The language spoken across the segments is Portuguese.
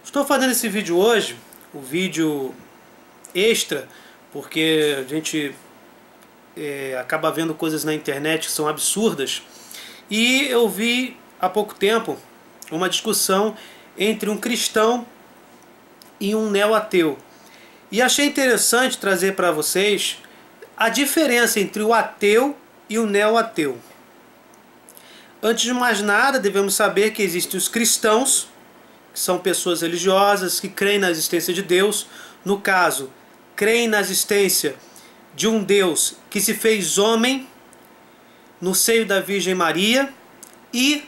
Estou fazendo esse vídeo hoje, o vídeo extra, porque a gente acaba vendo coisas na internet que são absurdas. E eu vi há pouco tempo uma discussão entre um cristão e um neo-ateu. E achei interessante trazer para vocês a diferença entre o ateu e o neo-ateu. Antes de mais nada, devemos saber que existem os cristãos, que são pessoas religiosas que creem na existência de Deus. No caso, creem na existência de um Deus que se fez homem no seio da Virgem Maria e,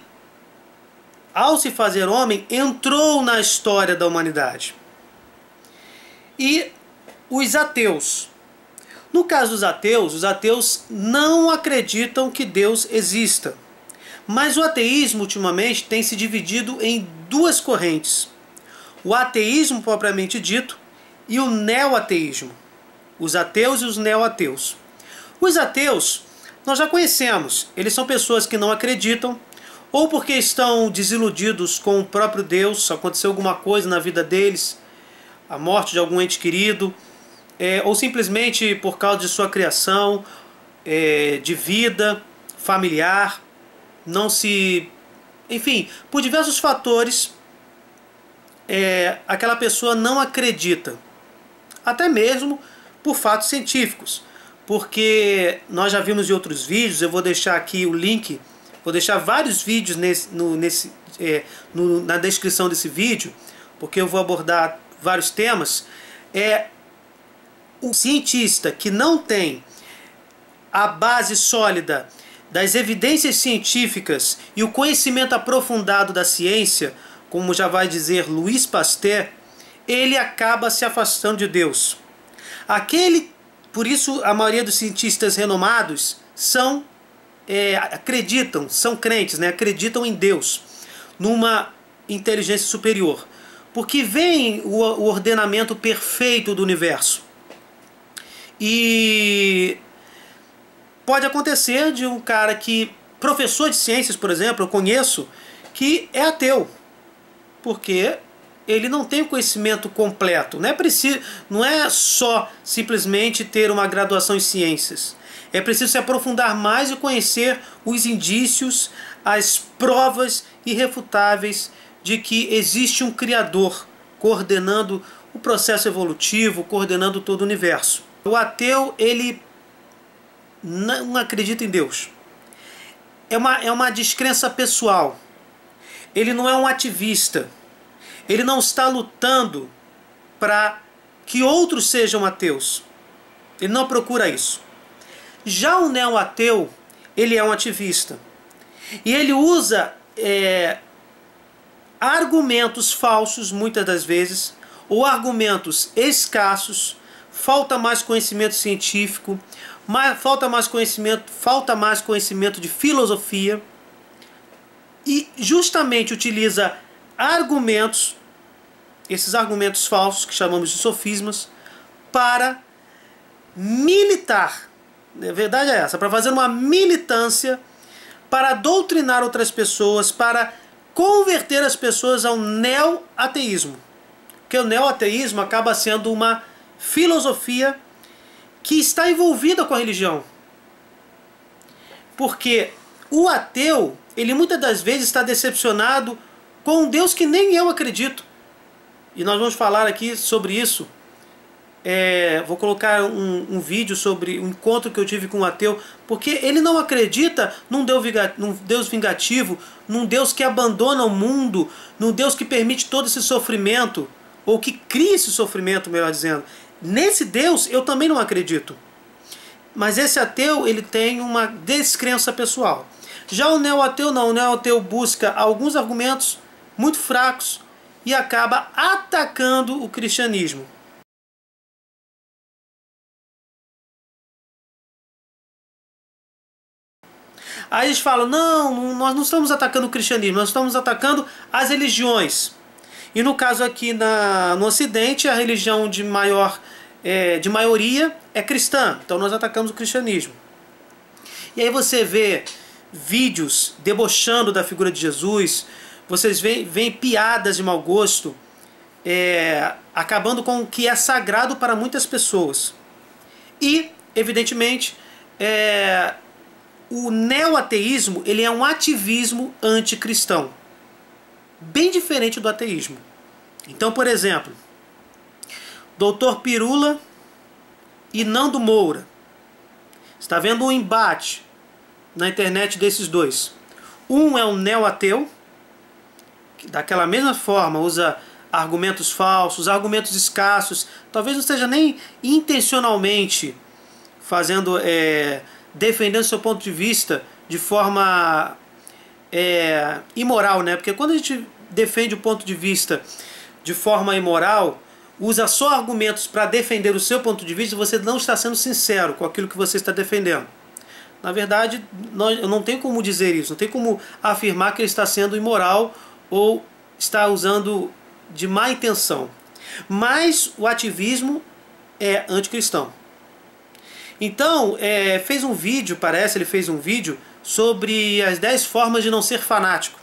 ao se fazer homem, entrou na história da humanidade. E os ateus. No caso dos ateus, os ateus não acreditam que Deus exista. Mas o ateísmo, ultimamente, tem se dividido em duas correntes. O ateísmo propriamente dito e o neo-ateísmo. Os ateus e os neo-ateus. Os ateus, nós já conhecemos. Eles são pessoas que não acreditam, ou porque estão desiludidos com o próprio Deus, aconteceu alguma coisa na vida deles, a morte de algum ente querido, ou simplesmente por causa de sua criação, de vida familiar, enfim, por diversos fatores, aquela pessoa não acredita, até mesmo por fatos científicos, porque nós já vimos em outros vídeos. Eu vou deixar aqui o link, vou deixar vários vídeos na descrição desse vídeo, porque eu vou abordar vários temas. O cientista que não tem a base sólida das evidências científicas e o conhecimento aprofundado da ciência, como já vai dizer Louis Pasteur, ele acaba se afastando de Deus. Por isso a maioria dos cientistas renomados acreditam, são crentes, acreditam em Deus, numa inteligência superior, porque veem o ordenamento perfeito do universo. E pode acontecer de um cara professor de ciências, por exemplo, eu conheço, que é ateu, porque ele não tem o conhecimento completo. Não é só simplesmente ter uma graduação em ciências. É preciso se aprofundar mais e conhecer os indícios, as provas irrefutáveis de que existe um Criador coordenando o processo evolutivo, coordenando todo o universo. O ateu, ele não acredita em Deus. É uma descrença pessoal. Ele não é um ativista. Ele não está lutando para que outros sejam ateus. Ele não procura isso. Já o neo-ateu, ele é um ativista. E ele usa argumentos falsos, muitas das vezes, ou argumentos escassos. Falta mais conhecimento científico, falta mais conhecimento de filosofia, e justamente utiliza argumentos, esses argumentos falsos que chamamos de sofismas, para militar. A verdade é essa, para fazer uma militância, para doutrinar outras pessoas, para converter as pessoas ao neo-ateísmo. Porque o neo-ateísmo acaba sendo uma filosofia que está envolvida com a religião. Porque o ateu, ele muitas das vezes está decepcionado com um Deus que nem eu acredito. E nós vamos falar aqui sobre isso. Vou colocar um vídeo sobre o encontro que eu tive com um ateu, porque ele não acredita num Deus vingativo, num Deus que abandona o mundo, num Deus que permite todo esse sofrimento, ou que cria esse sofrimento, melhor dizendo. Nesse Deus eu também não acredito. Mas esse ateu, ele tem uma descrença pessoal. Já o neo-ateu não. O neo-ateu busca alguns argumentos muito fracos e acaba atacando o cristianismo. Aí eles falam, não, nós não estamos atacando o cristianismo, nós estamos atacando as religiões. E no caso aqui no Ocidente, a religião de maioria é cristã, então nós atacamos o cristianismo. E aí você vê vídeos debochando da figura de Jesus, vocês veem piadas de mau gosto, acabando com o que é sagrado para muitas pessoas. E, evidentemente, o neoateísmo ele é um ativismo anticristão, bem diferente do ateísmo. Então, por exemplo, Dr. Pirula e Nando Moura. Está vendo um embate na internet desses dois. Um é um neo-ateu, que daquela mesma forma usa argumentos falsos, argumentos escassos, talvez não esteja nem intencionalmente fazendo, defendendo seu ponto de vista de forma imoral, né? Porque quando a gente defende o ponto de vista de forma imoral, usa só argumentos para defender o seu ponto de vista, você não está sendo sincero com aquilo que você está defendendo. Na verdade, eu não tenho como dizer isso, não tenho como afirmar que ele está sendo imoral ou está usando de má intenção. Mas o ativismo é anticristão. Então, fez um vídeo, ele fez um vídeo sobre as 10 formas de não ser fanático.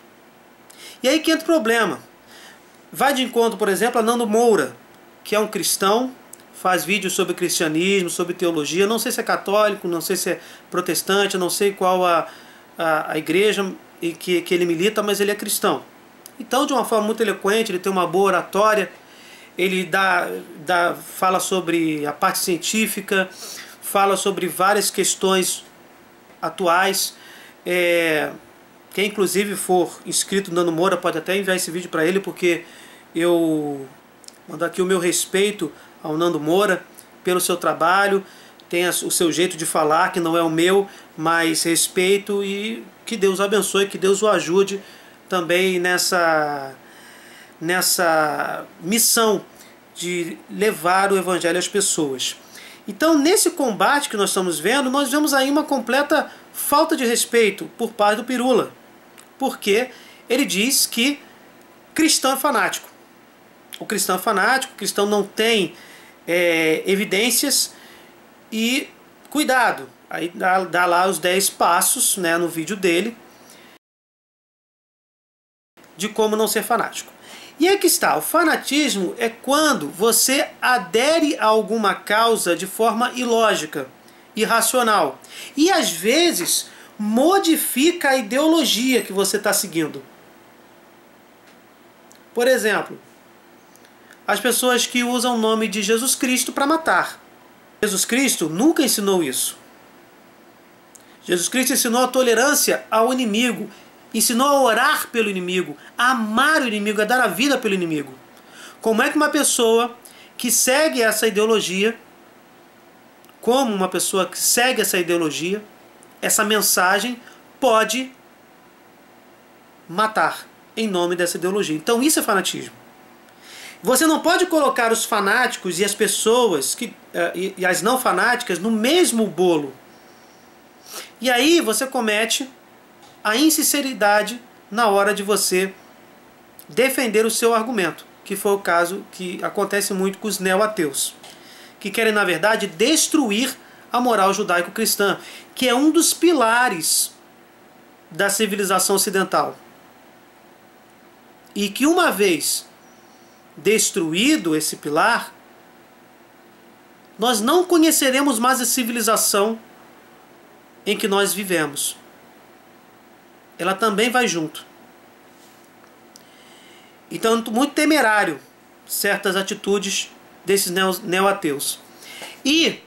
E aí que entra o problema. Vai de encontro, por exemplo, a Nando Moura, que é um cristão, faz vídeos sobre cristianismo, sobre teologia, não sei se é católico, não sei se é protestante, não sei qual a igreja em que ele milita, mas ele é cristão. Então, de uma forma muito eloquente, ele tem uma boa oratória, ele fala sobre a parte científica, fala sobre várias questões atuais. Quem inclusive for inscrito no Nando Moura pode até enviar esse vídeo para ele, porque eu mando aqui o meu respeito ao Nando Moura pelo seu trabalho, tem o seu jeito de falar, que não é o meu, mas respeito, e que Deus o abençoe, que Deus o ajude também nessa missão de levar o Evangelho às pessoas. Então, nesse combate que nós estamos vendo, nós vemos aí uma completa falta de respeito por parte do Pirula, porque ele diz que cristão é fanático. O cristão é fanático, o cristão não tem evidências, e cuidado, aí dá lá os 10 passos, né, no vídeo dele, de como não ser fanático. E aí que está, o fanatismo é quando você adere a alguma causa de forma ilógica, irracional, e às vezes modifica a ideologia que você está seguindo. Por exemplo, as pessoas que usam o nome de Jesus Cristo para matar. Jesus Cristo nunca ensinou isso. Jesus Cristo ensinou a tolerância ao inimigo, ensinou a orar pelo inimigo, a amar o inimigo, a dar a vida pelo inimigo. Como é que uma pessoa que segue essa ideologia, essa mensagem, pode matar em nome dessa ideologia? Então isso é fanatismo. Você não pode colocar os fanáticos e as pessoas e as não fanáticas no mesmo bolo. E aí você comete a insinceridade na hora de você defender o seu argumento, que foi o caso que acontece muito com os neo-ateus, que querem, na verdade, destruir a moral judaico-cristã, que é um dos pilares da civilização ocidental. E que, uma vez destruído esse pilar, nós não conheceremos mais a civilização em que nós vivemos. Ela também vai junto. Então, muito temerário certas atitudes desses neo-ateus. E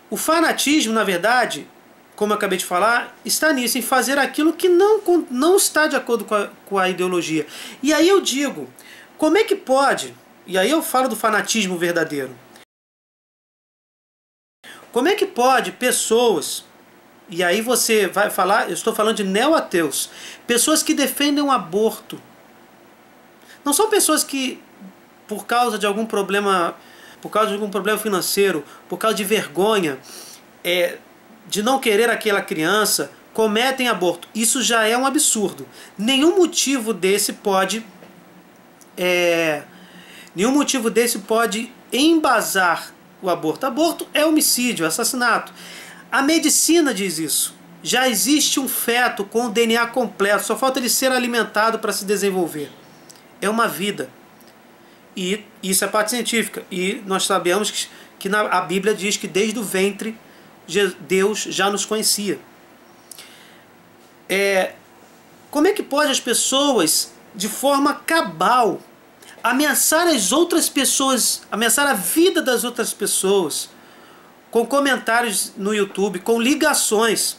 o fanatismo, na verdade, como eu acabei de falar, está nisso, em fazer aquilo que não está de acordo com a ideologia. E aí eu digo, como é que pode, e aí eu falo do fanatismo verdadeiro, como é que pode pessoas, e aí você vai falar, eu estou falando de neo-ateus, pessoas que defendem o aborto, não são pessoas que, por causa de algum problema financeiro, por causa de vergonha, de não querer aquela criança, cometem aborto. Isso já é um absurdo. Nenhum motivo desse pode embasar o aborto. Aborto é homicídio, assassinato. A medicina diz isso. Já existe um feto com o DNA completo, só falta ele ser alimentado para se desenvolver. É uma vida. E isso é parte científica. E nós sabemos que a Bíblia diz que desde o ventre Deus já nos conhecia. Como é que pode as pessoas, de forma cabal, ameaçar as outras pessoas, ameaçar a vida das outras pessoas, com comentários no YouTube, com ligações,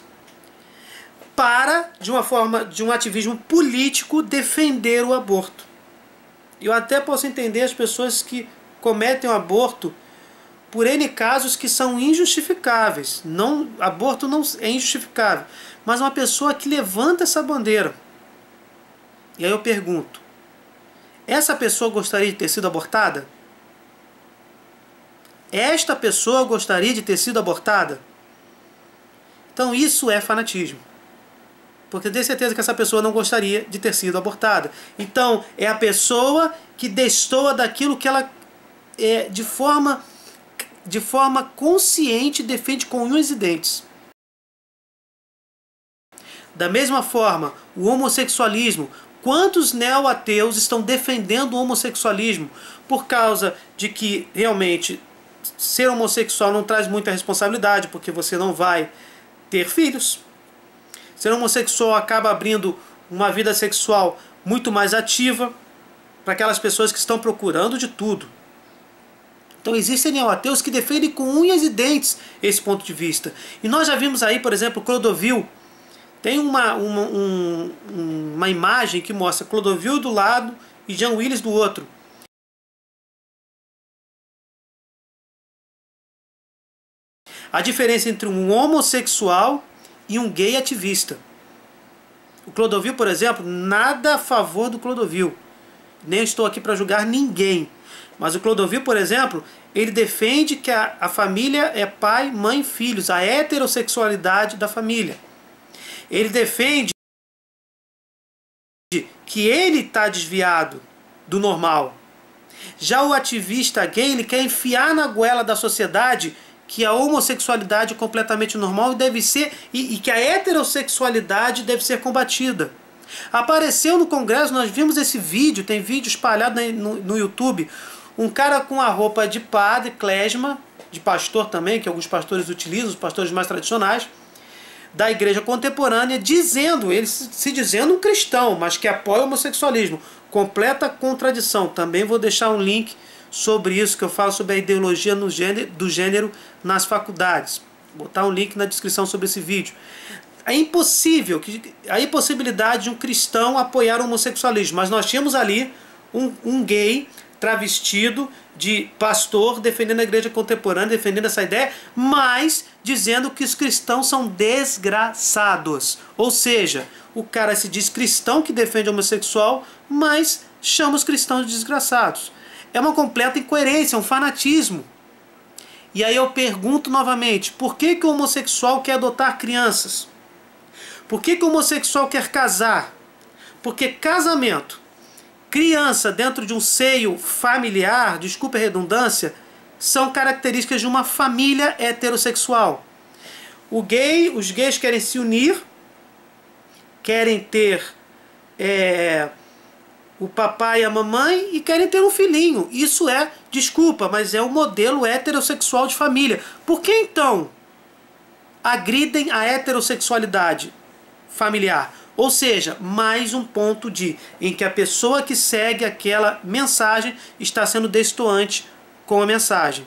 para, de um ativismo político, defender o aborto? Eu até posso entender as pessoas que cometem o aborto por N casos que são injustificáveis. Não, aborto não é injustificável. Mas uma pessoa que levanta essa bandeira. E aí eu pergunto, essa pessoa gostaria de ter sido abortada? Esta pessoa gostaria de ter sido abortada? Então isso é fanatismo. Porque eu tenho certeza que essa pessoa não gostaria de ter sido abortada. Então é a pessoa que destoa daquilo que ela de forma consciente defende com unhas e dentes. Da mesma forma, o homossexualismo. Quantos neo-ateus estão defendendo o homossexualismo por causa de que realmente ser homossexual não traz muita responsabilidade, porque você não vai ter filhos. Ser homossexual acaba abrindo uma vida sexual muito mais ativa para aquelas pessoas que estão procurando de tudo. Então existem neo-ateus que defendem com unhas e dentes esse ponto de vista. E nós já vimos aí, por exemplo, Clodovil. Tem uma imagem que mostra Clodovil do lado e Jean Willis do outro. A diferença entre um homossexual e um gay ativista. O Clodovil, por exemplo, nada a favor do Clodovil. Nem estou aqui para julgar ninguém. Mas o Clodovil, por exemplo, ele defende que a família é pai, mãe, filhos. A heterossexualidade da família. Ele defende que ele está desviado do normal. Já o ativista gay, ele quer enfiar na goela da sociedade que a homossexualidade é completamente normal e deve ser, e que a heterossexualidade deve ser combatida. Apareceu no Congresso, nós vimos esse vídeo, tem vídeo espalhado no YouTube, um cara com a roupa de padre, klezma, de pastor também, que alguns pastores utilizam, os pastores mais tradicionais, da igreja contemporânea, dizendo, ele se dizendo um cristão, mas que apoia o homossexualismo. Completa contradição. Também vou deixar um link sobre isso, que eu falo sobre a ideologia do gênero nas faculdades. Vou botar um link na descrição sobre esse vídeo. É impossível, a impossibilidade de um cristão apoiar o homossexualismo, mas nós tínhamos ali um gay travestido de pastor defendendo a igreja contemporânea, defendendo essa ideia, mas dizendo que os cristãos são desgraçados. Ou seja, o cara se diz cristão que defende o homossexual, mas chama os cristãos de desgraçados. É uma completa incoerência, um fanatismo. E aí eu pergunto novamente, por que o homossexual quer adotar crianças? Por que o homossexual quer casar? Porque casamento, criança dentro de um seio familiar, desculpe a redundância, são características de uma família heterossexual. Os gays querem se unir, querem ter o papai e a mamãe e querem ter um filhinho. Isso é, desculpa, mas é o modelo heterossexual de família. Por que então agridem a heterossexualidade familiar? Ou seja, mais um ponto em que a pessoa que segue aquela mensagem está sendo destoante com a mensagem.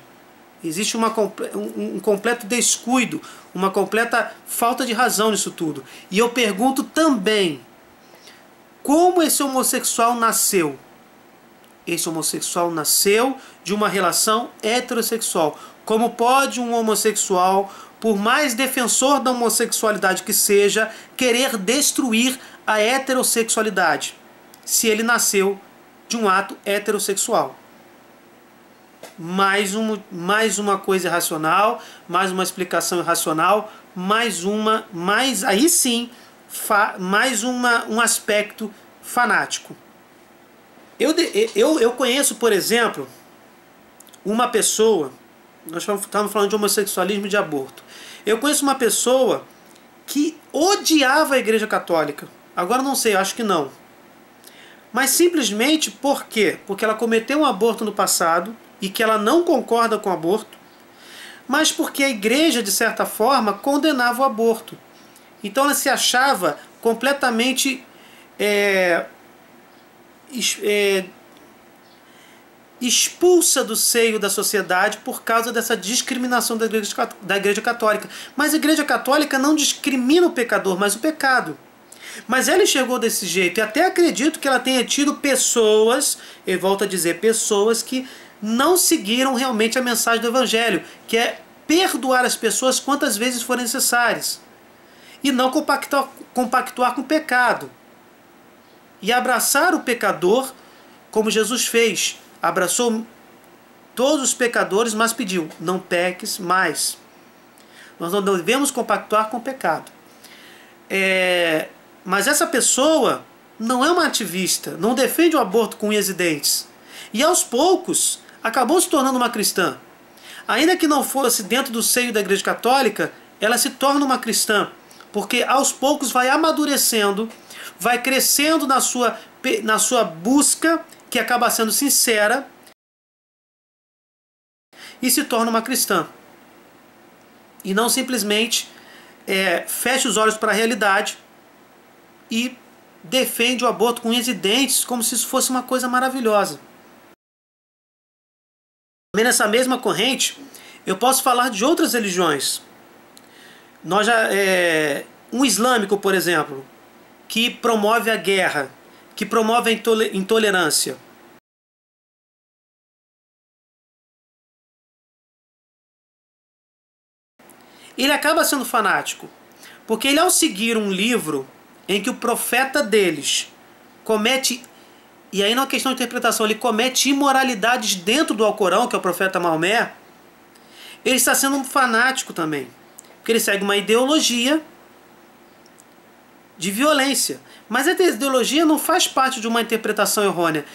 Existe um completo descuido, uma completa falta de razão nisso tudo. E eu pergunto também, como esse homossexual nasceu? Esse homossexual nasceu de uma relação heterossexual. Como pode um homossexual, por mais defensor da homossexualidade que seja, querer destruir a heterossexualidade, se ele nasceu de um ato heterossexual? Mais uma coisa irracional, mais uma explicação irracional, aí sim, um aspecto fanático. Eu conheço, por exemplo, uma pessoa, nós estamos falando de homossexualismo e de aborto. Eu conheço uma pessoa que odiava a Igreja Católica. Agora não sei, acho que não. mas simplesmente por quê? Porque ela cometeu um aborto no passado e que ela não concorda com o aborto, mas porque a igreja, de certa forma, condenava o aborto. Então ela se achava completamente expulsa do seio da sociedade por causa dessa discriminação da Igreja Católica. Mas a Igreja Católica não discrimina o pecador, mas o pecado. Mas ela enxergou desse jeito, e até acredito que ela tenha tido pessoas, eu volto a dizer, pessoas que não seguiram realmente a mensagem do Evangelho, que é perdoar as pessoas quantas vezes forem necessárias, e não compactuar com o pecado, e abraçar o pecador como Jesus fez. Abraçou todos os pecadores, mas pediu: não peques mais. Nós não devemos compactuar com o pecado. Mas essa pessoa não é uma ativista, não defende o aborto com unhas e dentes. E aos poucos acabou se tornando uma cristã. Ainda que não fosse dentro do seio da Igreja Católica, ela se torna uma cristã, porque aos poucos vai amadurecendo, vai crescendo na sua busca, que acaba sendo sincera, e se torna uma cristã. E não simplesmente fecha os olhos para a realidade e defende o aborto com unhas e dentes como se isso fosse uma coisa maravilhosa. Também nessa mesma corrente, eu posso falar de outras religiões. Um islâmico, por exemplo, que promove a guerra, que promove a intolerância. Ele acaba sendo fanático, porque ele, ao seguir um livro em que o profeta deles comete, e aí não é questão de interpretação, ele comete imoralidades dentro do Alcorão, que é o profeta Maomé, ele está sendo um fanático também, porque ele segue uma ideologia de violência. Mas essa ideologia não faz parte de uma interpretação errônea.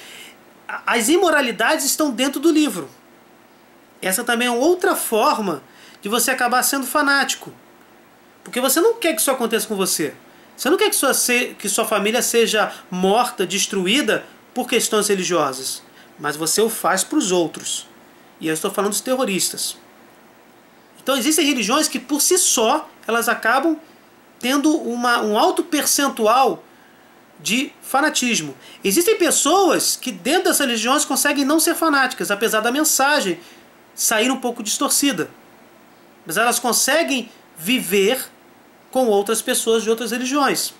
As imoralidades estão dentro do livro. Essa também é outra forma de você acabar sendo fanático. Porque você não quer que isso aconteça com você. Você não quer que sua família seja morta, destruída por questões religiosas. Mas você o faz para os outros. E eu estou falando dos terroristas. Então existem religiões que por si só elas acabam tendo um alto percentual de fanatismo. Existem pessoas que dentro dessas religiões conseguem não ser fanáticas, apesar da mensagem sair um pouco distorcida. Mas elas conseguem viver com outras pessoas de outras religiões.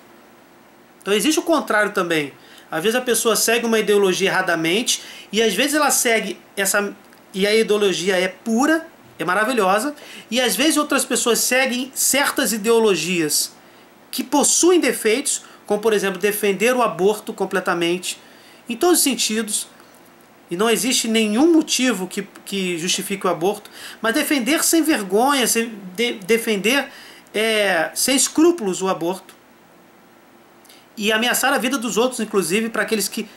Então existe o contrário também. Às vezes a pessoa segue uma ideologia erradamente, e às vezes ela segue e a ideologia é pura, é maravilhosa, e às vezes outras pessoas seguem certas ideologias que possuem defeitos, como por exemplo defender o aborto completamente, em todos os sentidos, e não existe nenhum motivo que justifique o aborto, mas defender sem vergonha, defender sem escrúpulos o aborto, e ameaçar a vida dos outros, inclusive para aqueles que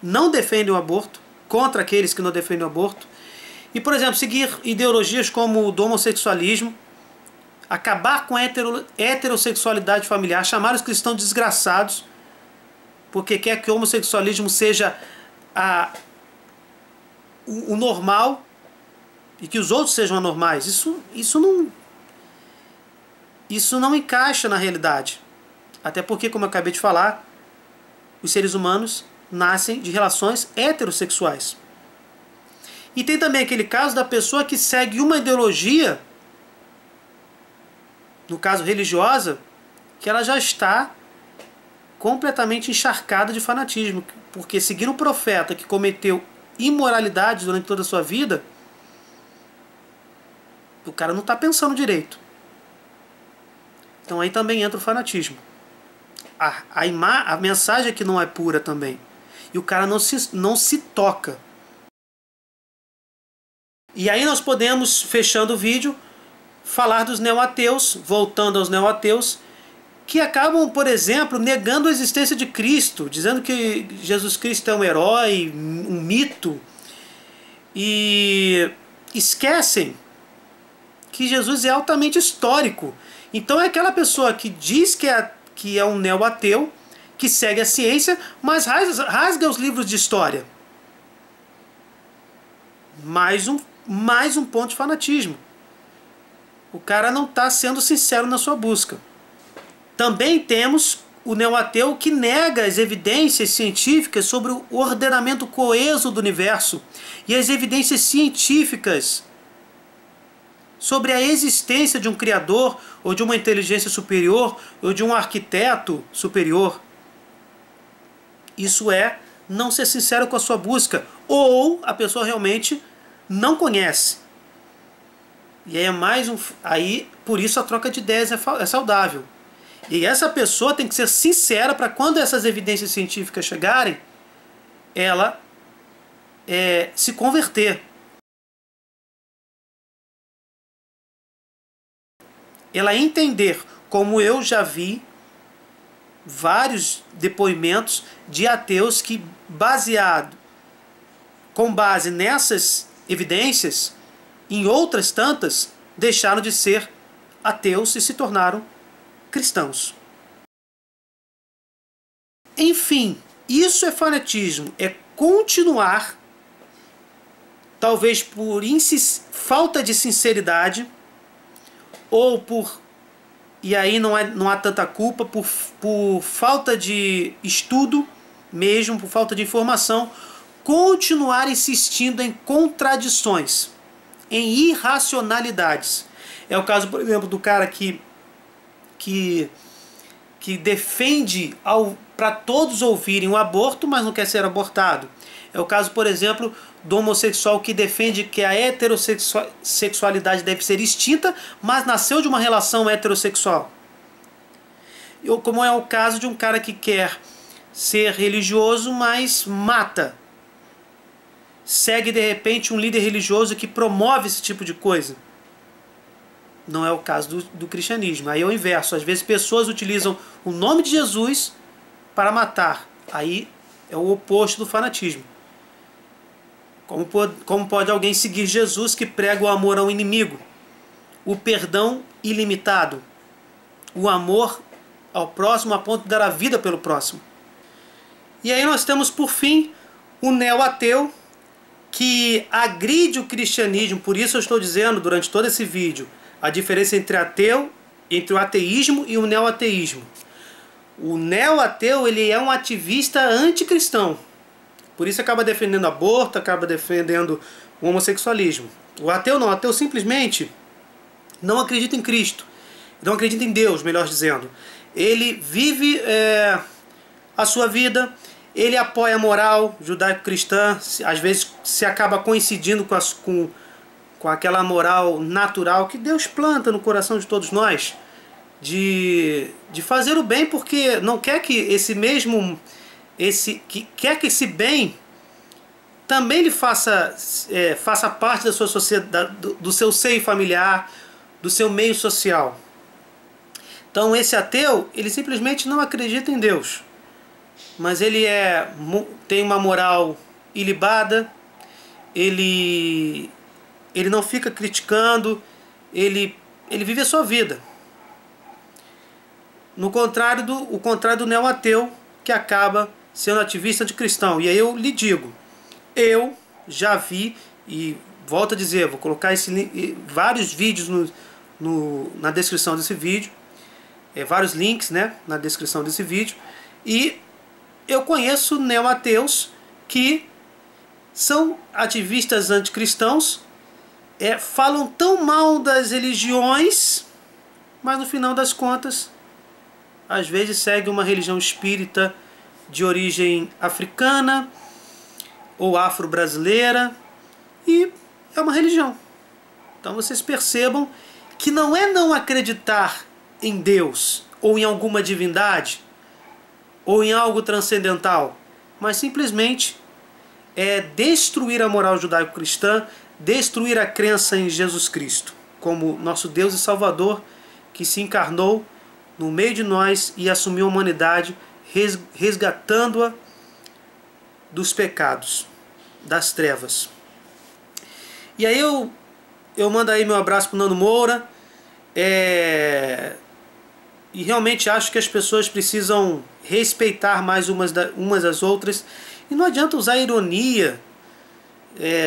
não defendem o aborto, contra aqueles que não defendem o aborto. E, por exemplo, seguir ideologias como o do homossexualismo, acabar com a heterossexualidade familiar, chamar os cristãos de desgraçados, porque quer que o homossexualismo seja o normal e que os outros sejam anormais. Isso não encaixa na realidade. Até porque, como eu acabei de falar, os seres humanos nascem de relações heterossexuais. E tem também aquele caso da pessoa que segue uma ideologia, no caso religiosa, que ela já está completamente encharcada de fanatismo, porque seguindo um profeta que cometeu imoralidades durante toda a sua vida, o cara não está pensando direito. Então aí também entra o fanatismo. A mensagem aqui não é pura também. E o cara não se toca. E aí nós podemos, fechando o vídeo, falar dos neo-ateus, voltando aos neo-ateus, que acabam, por exemplo, negando a existência de Cristo, dizendo que Jesus Cristo é um herói, um mito, e esquecem que Jesus é altamente histórico. Então é aquela pessoa que diz que é um neo-ateu, que segue a ciência, mas rasga os livros de história. Mais um ponto de fanatismo. O cara não está sendo sincero na sua busca. Também temos o neo-ateu que nega as evidências científicas sobre o ordenamento coeso do universo e as evidências científicas sobre a existência de um criador ou de uma inteligência superior ou de um arquiteto superior. Isso é não ser sincero com a sua busca, ou a pessoa realmente não conhece. E aí é mais um... Aí, por isso a troca de ideias é saudável. E essa pessoa tem que ser sincera para quando essas evidências científicas chegarem, ela se converter. Ela entender, como eu já vi vários depoimentos de ateus que, com base nessas evidências, em outras tantas, deixaram de ser ateus e se tornaram cristãos. Enfim, isso é fanatismo, é continuar, talvez por falta de sinceridade, ou por, e aí não há tanta culpa, por falta de estudo mesmo, por falta de informação, continuar insistindo em contradições, em irracionalidades. É o caso, por exemplo, do cara que defende para todos ouvirem o aborto, mas não quer ser abortado. É o caso, por exemplo, do homossexual que defende que a heterossexualidade deve ser extinta, mas nasceu de uma relação heterossexual. Como é o caso de um cara que quer ser religioso, mas mata. Segue de repente um líder religioso que promove esse tipo de coisa. Não é o caso do cristianismo. Aí é o inverso. Às vezes pessoas utilizam o nome de Jesus para matar. Aí é o oposto do fanatismo. Como pode alguém seguir Jesus que prega o amor ao inimigo, o perdão ilimitado, o amor ao próximo a ponto de dar a vida pelo próximo? E aí nós temos, por fim, o neo-ateu que agride o cristianismo. Por isso eu estou dizendo durante todo esse vídeo a diferença entre o ateísmo e o neo-ateísmo. O neo-ateu, ele é um ativista anticristão. Por isso acaba defendendo aborto, acaba defendendo o homossexualismo. O ateu não, o ateu simplesmente não acredita em Cristo. Não acredita em Deus, melhor dizendo. Ele vive a sua vida, ele apoia a moral judaico-cristã, às vezes se acaba coincidindo com aquela moral natural que Deus planta no coração de todos nós, de fazer o bem, porque não quer que quer que esse bem também lhe faça parte da sua sociedade, do seu seio familiar, do seu meio social. Então esse ateu, ele simplesmente não acredita em Deus, mas ele tem uma moral ilibada, ele não fica criticando, ele vive a sua vida. O contrário do neo-ateu, que acaba sendo ativista anticristão. E aí eu lhe digo, eu já vi, e volto a dizer, vou colocar vários vídeos na descrição desse vídeo, vários links, né, na descrição desse vídeo, e eu conheço neo-ateus que são ativistas anticristãos, falam tão mal das religiões, mas no final das contas, às vezes segue uma religião espírita de origem africana ou afro-brasileira, e é uma religião. Então vocês percebam que não é não acreditar em Deus ou em alguma divindade ou em algo transcendental, mas simplesmente destruir a moral judaico-cristã, destruir a crença em Jesus Cristo como nosso Deus e Salvador, que se encarnou no meio de nós e assumiu a humanidade, resgatando-a dos pecados, das trevas. E aí eu mando aí meu abraço para o Nando Moura. e realmente acho que as pessoas precisam respeitar mais umas às outras. E não adianta usar ironia,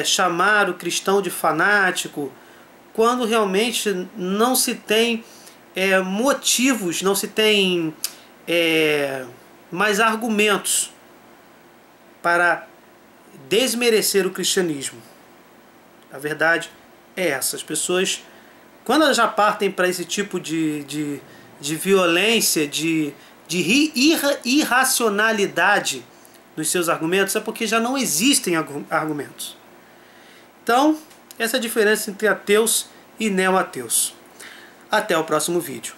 chamar o cristão de fanático, quando realmente não se tem motivos, não se tem mais argumentos para desmerecer o cristianismo. A verdade é essa. As pessoas, quando elas já partem para esse tipo de violência, de irracionalidade nos seus argumentos, é porque já não existem argumentos. Então, essa é a diferença entre ateus e neo-ateus. Até o próximo vídeo.